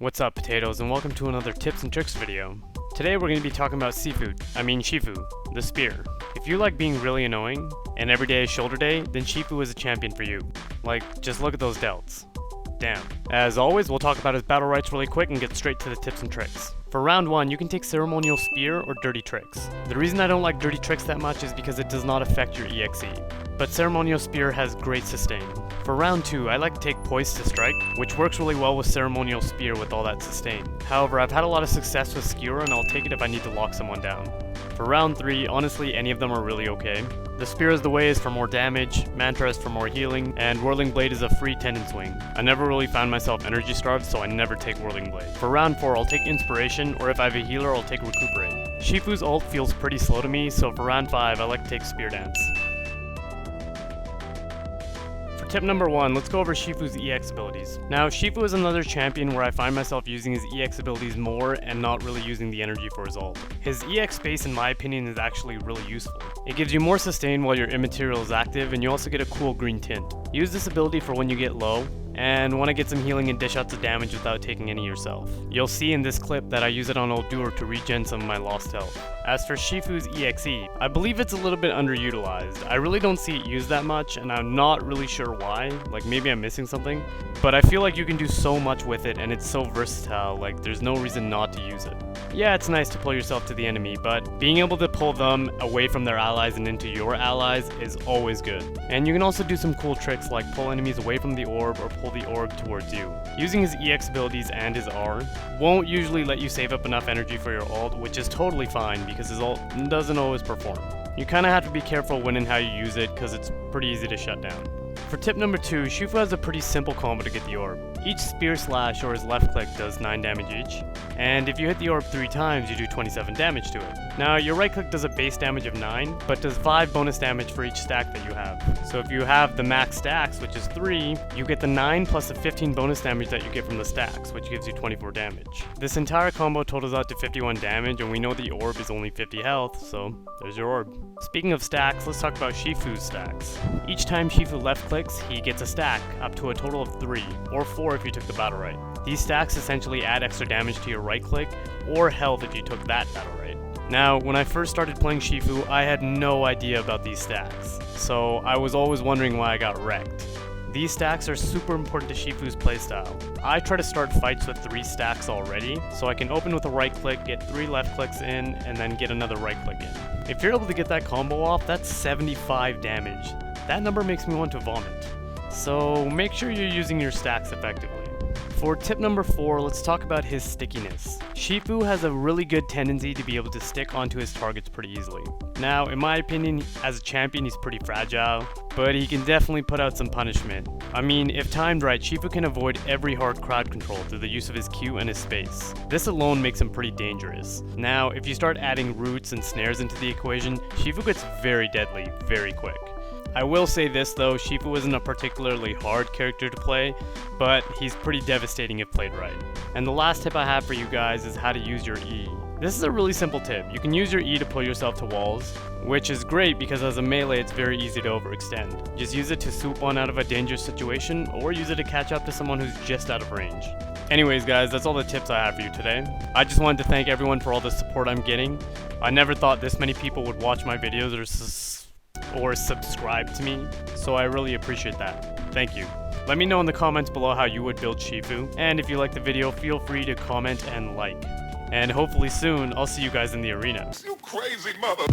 What's up, potatoes, and welcome to another tips and tricks video. Today we're going to be talking about SHIFU, the spear. If you like being really annoying, and every day is shoulder day, then SHIFU is a champion for you. Like, just look at those delts. Damn. As always, we'll talk about his Battlerites really quick and get straight to the tips and tricks. For round 1, you can take Ceremonial Spear or Dirty Tricks. The reason I don't like Dirty Tricks that much is because it does not affect your EXE, but Ceremonial Spear has great sustain. For round 2, I like to take Poise to Strike, which works really well with Ceremonial Spear with all that sustain. However, I've had a lot of success with Skewer and I'll take it if I need to lock someone down. For round 3, honestly any of them are really okay. The Spear is the Way is for more damage, Mantra is for more healing, and Whirling Blade is a free tendon swing. I never really found myself energy starved, so I never take Whirling Blade. For round 4, I'll take Inspiration, or if I have a healer, I'll take Recuperate. SHIFU's ult feels pretty slow to me, so for round 5, I like to take Spear Dance. Tip number 1, let's go over SHIFU's EX abilities. Now, SHIFU is another champion where I find myself using his EX abilities more and not really using the energy for his ult. His EX space, in my opinion, is actually really useful. It gives you more sustain while your immaterial is active, and you also get a cool green tint. Use this ability for when you get low, and want to get some healing and dish out some damage without taking any yourself. You'll see in this clip that I use it on Old Doer to regen some of my lost health. As for SHIFU's EXE, I believe it's a little bit underutilized. I really don't see it used that much, and I'm not really sure why. Like, maybe I'm missing something, but I feel like you can do so much with it and it's so versatile, like there's no reason not to use it. Yeah, it's nice to pull yourself to the enemy, but being able to pull them away from their allies and into your allies is always good. And you can also do some cool tricks like pull enemies away from the orb or pull the orb towards you. Using his EX abilities and his R won't usually let you save up enough energy for your ult, which is totally fine because his ult doesn't always perform. You kinda have to be careful when and how you use it because it's pretty easy to shut down. For tip number 2, SHIFU has a pretty simple combo to get the orb. Each spear slash or his left click does 9 damage each, and if you hit the orb 3 times, you do 27 damage to it. Now, your right click does a base damage of 9, but does 5 bonus damage for each stack that you have. So if you have the max stacks, which is 3, you get the 9 plus the 15 bonus damage that you get from the stacks, which gives you 24 damage. This entire combo totals out to 51 damage, and we know the orb is only 50 health, so there's your orb. Speaking of stacks, let's talk about SHIFU's stacks. Each time SHIFU left clicks, he gets a stack, up to a total of 3, or 4 if you took the Battlerite. These stacks essentially add extra damage to your right click, or health if you took that Battlerite. Now, when I first started playing SHIFU, I had no idea about these stacks, so I was always wondering why I got wrecked. These stacks are super important to SHIFU's playstyle. I try to start fights with 3 stacks already, so I can open with a right click, get 3 left clicks in, and then get another right click in. If you're able to get that combo off, that's 75 damage. That number makes me want to vomit. So make sure you're using your stacks effectively. For tip number 4, let's talk about his stickiness. SHIFU has a really good tendency to be able to stick onto his targets pretty easily. Now, in my opinion, as a champion, he's pretty fragile, but he can definitely put out some punishment. I mean, if timed right, SHIFU can avoid every hard crowd control through the use of his Q and his space. This alone makes him pretty dangerous. Now, if you start adding roots and snares into the equation, SHIFU gets very deadly very quick. I will say this though, SHIFU isn't a particularly hard character to play, but he's pretty devastating if played right. And the last tip I have for you guys is how to use your E. This is a really simple tip. You can use your E to pull yourself to walls, which is great because as a melee it's very easy to overextend. Just use it to swoop one out of a dangerous situation, or use it to catch up to someone who's just out of range. Anyways guys, that's all the tips I have for you today. I just wanted to thank everyone for all the support I'm getting. I never thought this many people would watch my videos or subscribe to me, so I really appreciate that. Thank you. Let me know in the comments below how you would build SHIFU, and if you liked the video, feel free to comment and like. And hopefully soon, I'll see you guys in the arena. You crazy mother...